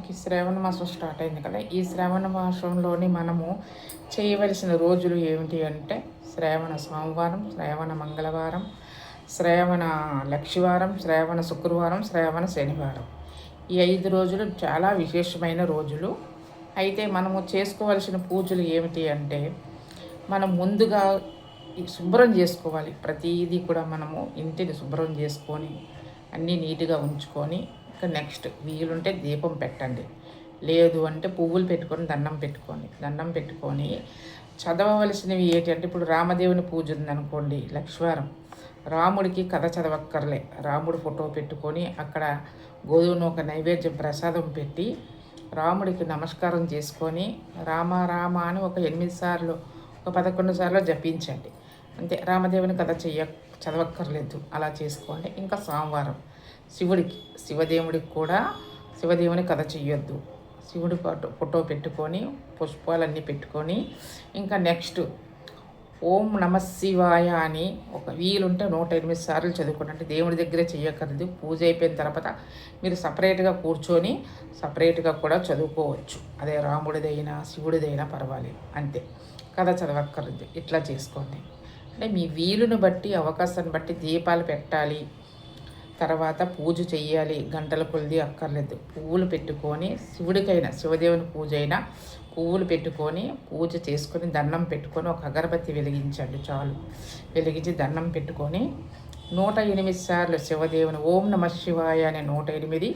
మనకి శ్రావణ మాసం స్టార్ట్ అయింది కదా. ఈ శ్రావణ మాసంలోని మనము చేయవలసిన రోజులు ఏమిటి అంటే శ్రావణ సోమవారం, శ్రావణ మంగళవారం, శ్రావణ లక్షవారం, శ్రావణ శుక్రవారం, శ్రావణ శనివారం. ఈ 5 రోజులు చాలా విశేషమైన రోజులు. అయితే మనము చేసుకోవలసిన పూజలు ఏమిటి అంటే మనం ముందుగా శుభ్రం చేసుకోవాలి. ప్రతిదీ కూడా మనము ఇంటిని శుభ్రం చేసుకొని అన్నీ నీట్గా ఉంచుకొని ఇంకా నెక్స్ట్ వీలుంటే దీపం పెట్టండి, లేదు అంటే పువ్వులు పెట్టుకొని దండం పెట్టుకొని చదవవలసినవి ఏంటి అంటే ఇప్పుడు రామదేవుని పూజ ఉందనుకోండి, లక్ష్వారం రాముడికి కథ చదవక్కర్లే, రాముడు ఫోటో పెట్టుకొని అక్కడ గోధుమ ఒక నైవేద్యం ప్రసాదం పెట్టి రాముడికి నమస్కారం చేసుకొని రామ రామ అని ఒక 8 సార్లు ఒక 11 సార్లు జపించండి. అంతే, రామదేవుని కథ చదవక్కర్లేదు, అలా చేసుకోండి. ఇంకా సోమవారం శివదేవుడికి కూడా శివదేవుని కథ చెయ్యొద్దు, శివుడి ఫోటో పెట్టుకొని పుష్పాలన్నీ పెట్టుకొని ఇంకా నెక్స్ట్ ఓం నమ శివాయ అని ఒక వీలుంటే 108 సార్లు చదువుకోండి. అంటే దేవుడి దగ్గరే చెయ్యక్కర్లేదు, పూజ అయిపోయిన తర్వాత మీరు సపరేట్గా కూర్చొని సపరేట్గా కూడా చదువుకోవచ్చు. అదే రాముడిదైనా శివుడిదైనా పర్వాలేదు, అంతే, కథ చదవక్కర్లేదు. ఇట్లా చేసుకోండి. అంటే మీ వీలుని బట్టి అవకాశాన్ని బట్టి దీపాలు పెట్టాలి, తర్వాత పూజ చెయ్యాలి, గంటల కొలిది అక్కర్లేదు. పువ్వులు పెట్టుకొని శివుడికైనా శివదేవుని పూజ అయినా పువ్వులు పెట్టుకొని పూజ చేసుకొని దండం పెట్టుకొని ఒక అగరబత్తి వెలిగించండి చాలు. వెలిగించి దండం పెట్టుకొని 108 సార్లు శివదేవుని ఓం నమ శివాయ అనే 108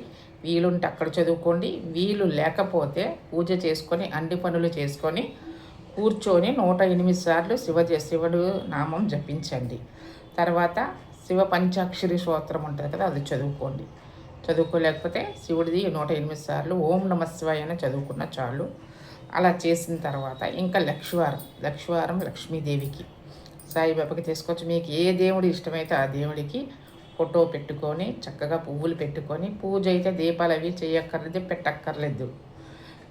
వీలుంటే అక్కడ చదువుకోండి. వీలు లేకపోతే పూజ చేసుకొని అన్ని పనులు చేసుకొని కూర్చొని 108 సార్లు శివుడు నామం జపించండి. తర్వాత శివ పంచాక్షరి స్తోత్రం ఉంటుంది కదా, అది చదువుకోండి. చదువుకోలేకపోతే శివుడిది 108 సార్లు ఓం నమ శివాయ అని చదువుకున్న చాలు. అలా చేసిన తర్వాత ఇంకా లక్ష్వారం లక్ష్మీదేవికి సాయిబాబాకి చేసుకోవచ్చు. మీకు ఏ దేవుడు ఇష్టమైతే ఆ దేవుడికి ఫోటో పెట్టుకొని చక్కగా పువ్వులు పెట్టుకొని పూజ అయితే దీపాలు అవి చేయక్కర్లేదు, పెట్టక్కర్లేదు.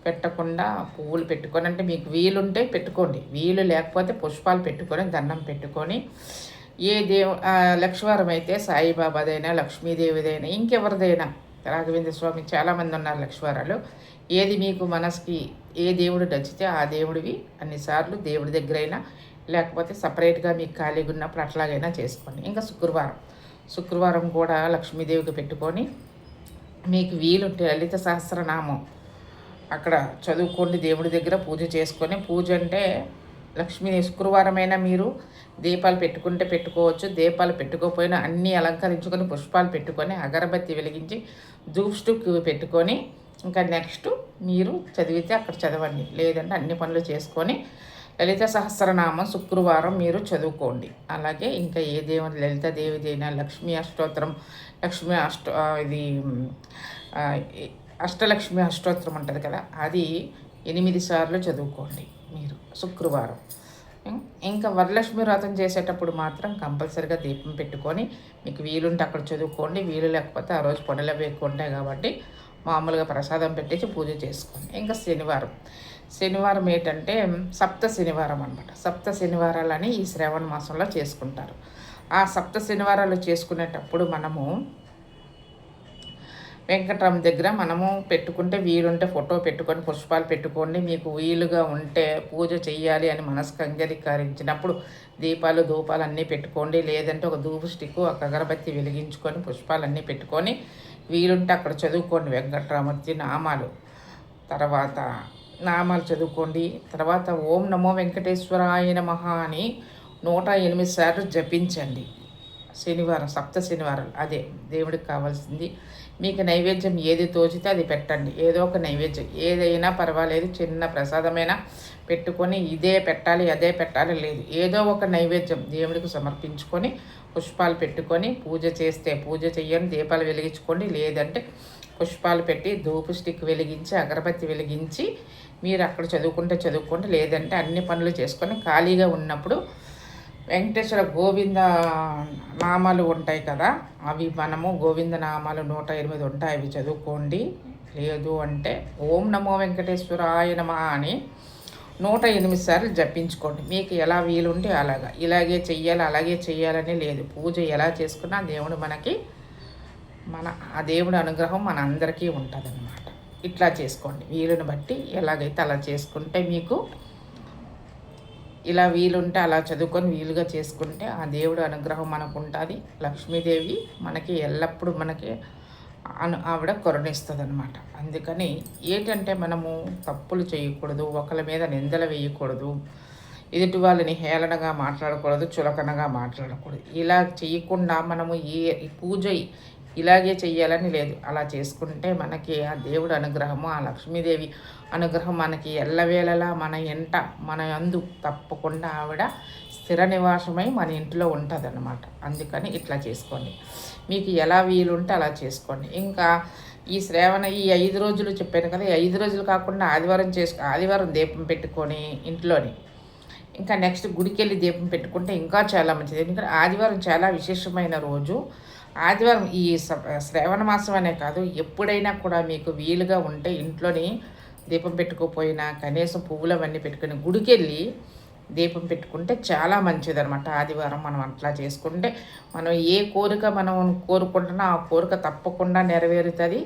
పెట్టకుండా పువ్వులు పెట్టుకొని అంటే మీకు వీలుంటే పెట్టుకోండి, వీలు లేకపోతే పుష్పాలు పెట్టుకొని దండం పెట్టుకొని ఏ లక్ష్వారం అయితే సాయిబాబాదైనా లక్ష్మీదేవిదైనా ఇంకెవరిదైనా రాఘవేంద్ర స్వామి చాలామంది ఉన్నారు లక్ష్వారాలు, ఏది మీకు మనసుకి ఏ దేవుడు నచ్చితే ఆ దేవుడివి అన్నిసార్లు దేవుడి దగ్గరైనా లేకపోతే సపరేట్గా మీకు ఖాళీగా ఉన్నప్పుడు అట్లాగైనా చేసుకోండి. ఇంకా శుక్రవారం కూడా లక్ష్మీదేవికి పెట్టుకొని మీకు వీలుంటే లలిత సహస్రనామం అక్కడ చదువుకోండి, దేవుడి దగ్గర పూజ చేసుకొని. పూజ అంటే శుక్రవారమైనా మీరు దీపాలు పెట్టుకుంటే పెట్టుకోవచ్చు, దీపాలు పెట్టుకోకపోయినా అన్నీ అలంకరించుకొని పుష్పాలు పెట్టుకొని అగరబత్తి వెలిగించి ధూప్ స్టిక్ పెట్టుకొని ఇంకా నెక్స్ట్ మీరు చదివితే అక్కడ చదవండి, లేదంటే అన్ని పనులు చేసుకొని లలిత సహస్రనామం శుక్రవారం మీరు చదువుకోండి. అలాగే ఇంకా ఏ దేవుని లలిత దేవిదైనా లక్ష్మీ అష్టోత్తరం ఇది అష్టలక్ష్మి అష్టోత్తరం ఉంటుంది కదా, అది 8 సార్లు చదువుకోండి మీరు శుక్రవారం. ఇంకా వరలక్ష్మి వ్రతం చేసేటప్పుడు మాత్రం కంపల్సరిగా దీపం పెట్టుకొని మీకు వీలుంటే అక్కడ చదువుకోండి, వీలు లేకపోతే ఆ రోజు పొడలు ఎక్కువ ఉంటాయి కాబట్టి మామూలుగా ప్రసాదం పెట్టేసి పూజ చేసుకోండి. ఇంకా శనివారం ఏంటంటే సప్త శనివారం అనమాట. సప్త శనివారాలని ఈ శ్రావణ మాసంలో చేసుకుంటారు. ఆ సప్త శనివారాలు చేసుకునేటప్పుడు మనము వెంకటరామ దగ్గర మనము పెట్టుకుంటే వీలుంటే ఫోటో పెట్టుకొని పుష్పాలు పెట్టుకోండి. మీకు వీలుగా ఉంటే పూజ చెయ్యాలి అని మనసుకు అంగీకరించినప్పుడు దీపాలు ధూపాలు అన్నీ పెట్టుకోండి, లేదంటే ఒక ధూపు స్టిక్ ఒక అగరబత్తి వెలిగించుకొని పుష్పాలన్నీ పెట్టుకొని వీలుంటే అక్కడ చదువుకోండి వెంకటరామూర్తి నామాలు. తర్వాత నామాలు చదువుకోండి. తర్వాత ఓం నమో వెంకటేశ్వరాయ నమః అని 108 సార్లు జపించండి. శనివారం సప్త శనివారాలు అదే దేవుడికి కావాల్సింది. మీకు నైవేద్యం ఏది తోచితే అది పెట్టండి, ఏదో ఒక నైవేద్యం ఏదైనా పర్వాలేదు, చిన్న ప్రసాదమైనా పెట్టుకొని ఇదే పెట్టాలి అదే పెట్టాలి లేదు, ఏదో ఒక నైవేద్యం దేవుడికి సమర్పించుకొని పుష్పాలు పెట్టుకొని పూజ చేస్తే పూజ చెయ్యండి, దీపాలు వెలిగించుకోండి, లేదంటే పుష్పాలు పెట్టి ధూపు స్టిక్ వెలిగించి అగరబత్తి వెలిగించి మీరు అక్కడ చదువుకోండి, లేదంటే అన్ని పనులు చేసుకొని ఖాళీగా ఉన్నప్పుడు వెంకటేశ్వర గోవింద నామాలు ఉంటాయి కదా, అవి మనము గోవింద నామాలు 108 ఉంటాయి, అవి చదువుకోండి. లేదు అంటే ఓం నమో వెంకటేశ్వరాయ నమః అని 108 సార్లు జపించుకోండి. మీకు ఎలా వీలుంటే అలాగా, ఇలాగే చెయ్యాలి అలాగే చెయ్యాలని లేదు, పూజ ఎలా చేసుకున్నా దేవుడు ఆ దేవుడి అనుగ్రహం మన అందరికీ ఉంటుంది అన్నమాట. ఇట్లా చేసుకోండి. వీలుని బట్టి ఎలాగైతే అలా చేసుకుంటే మీకు ఇలా వీలుంటే అలా చదువుకొని వీలుగా చేసుకుంటే ఆ దేవుడు అనుగ్రహం మనకు ఉంటుంది. లక్ష్మీదేవి మనకి ఎల్లప్పుడూ మనకి ఆవిడ కరుణిస్తుంది అనమాట. అందుకని ఏంటంటే మనము తప్పులు చేయకూడదు, ఒకరి మీద నిందలు వేయకూడదు, ఎదుటి వాళ్ళని హేళనగా మాట్లాడకూడదు, చులకనగా మాట్లాడకూడదు. ఇలా చేయకుండా మనము ఈ పూజ ఇలాగే చెయ్యాలని లేదు. అలా చేసుకుంటే మనకి ఆ దేవుడు అనుగ్రహము, ఆ లక్ష్మీదేవి అనుగ్రహం మనకి ఎల్లవేళలా మన యందు తప్పకుండా ఆవిడ స్థిర నివాసమై మన ఇంట్లో ఉంటుందన్నమాట. అందుకని ఇట్లా చేసుకోండి. మీకు ఎలా వీలుంటే అలా చేసుకోండి. ఇంకా ఈ శ్రావణ ఈ 5 రోజులు చెప్పాను కదా, 5 రోజులు కాకుండా ఆదివారం దీపం పెట్టుకొని ఇంట్లోని ఇంకా నెక్స్ట్ గుడికి వెళ్ళి దీపం పెట్టుకుంటే ఇంకా చాలా మంచిది. ఎందుకంటే ఆదివారం చాలా విశేషమైన రోజు. ఆదివారం ఈ శ్రావణ మాసం అనే కాదు, ఎప్పుడైనా కూడా మీకు వీలుగా ఉంటే ఇంట్లోని దీపం పెట్టుకోపోయినా కనీసం పువ్వులు అవన్నీ పెట్టుకుని గుడికి వెళ్ళి దీపం పెట్టుకుంటే చాలా మంచిదనమాట. ఆదివారం మనం అట్లా చేసుకుంటే మనం ఏ కోరిక మనం కోరుకుంటున్నా ఆ కోరిక తప్పకుండా నెరవేరుతుంది.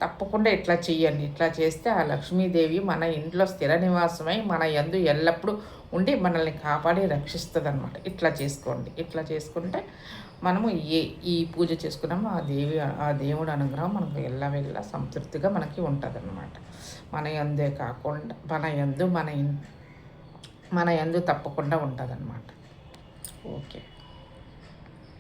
తప్పకుండా ఇట్లా చెయ్యండి. ఇట్లా చేస్తే ఆ లక్ష్మీదేవి మన ఇంట్లో స్థిర నివాసమై మన యందు ఎల్లప్పుడూ ఉండి మనల్ని కాపాడి రక్షిస్తుంది అనమాట. ఇట్లా చేసుకోండి. ఇట్లా చేసుకుంటే మనము ఈ పూజ చేసుకున్నాము ఆ దేవుడు అనుగ్రహం మనకు ఎల్లవెల్లా సంతృప్తిగా మనకి ఉంటుంది అన్నమాట. మన యందే కాకుండా మన యందు తప్పకుండా ఉంటుంది అన్నమాట. ఓకే.